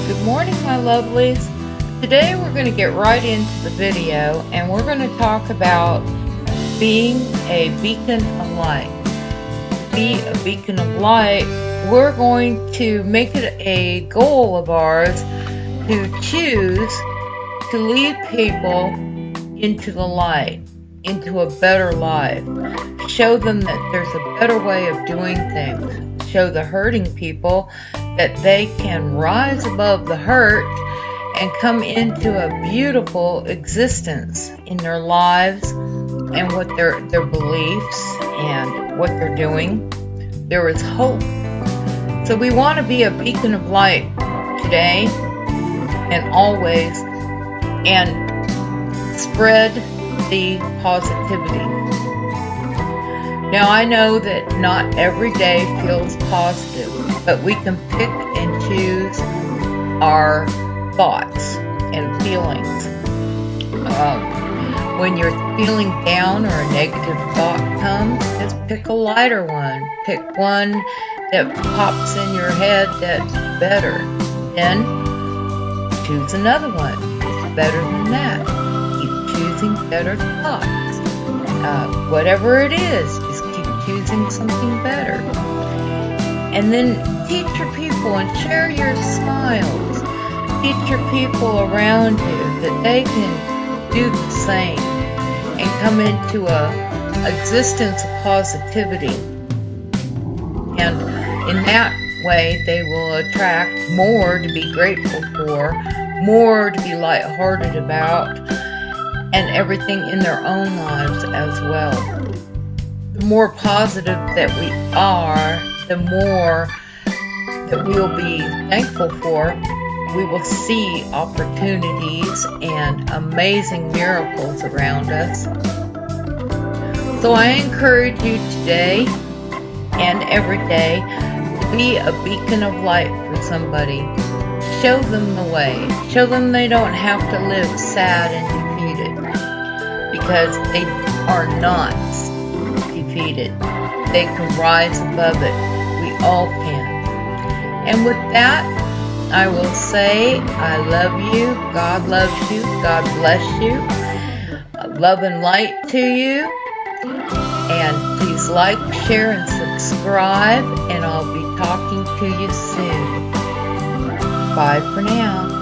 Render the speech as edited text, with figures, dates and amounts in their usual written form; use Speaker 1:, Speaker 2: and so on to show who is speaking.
Speaker 1: Good morning, my lovelies. Today we're going to get right into the video and we're going to talk about being a beacon of light. Be a beacon of light. We're going to make it a goal of ours to choose to lead people into the light, into a better life. Show them that there's a better way of doing things. Show the hurting people that they can rise above the hurt and come into a beautiful existence in their lives and what their beliefs and what they're doing. There is hope. So we want to be a beacon of light today and always, and spread the positivity. Now I know that not every day feels positive, but we can pick and choose our thoughts and feelings. When you're feeling down or a negative thought comes, just pick a lighter one. Pick one that pops in your head that's better. Then choose another one. It's better than that. Keep choosing better thoughts. Whatever it is, just keep choosing something better. And then teach your people and share your smiles. Teach your people around you that they can do the same and come into a existence of positivity. And in that way, they will attract more to be grateful for, more to be lighthearted about, and everything in their own lives as well. The more positive that we are, the more that we'll be thankful for. We will see opportunities and amazing miracles around us. So I encourage you today and every day to be a beacon of light for somebody. Show them the way. Show them they don't have to live sad and defeated, because they are not defeated. They can rise above it. We all can. And with that, I will say I love you. God loves you. God bless you. Love and light to you. And please like, share, and subscribe. And I'll be talking to you soon. Bye for now.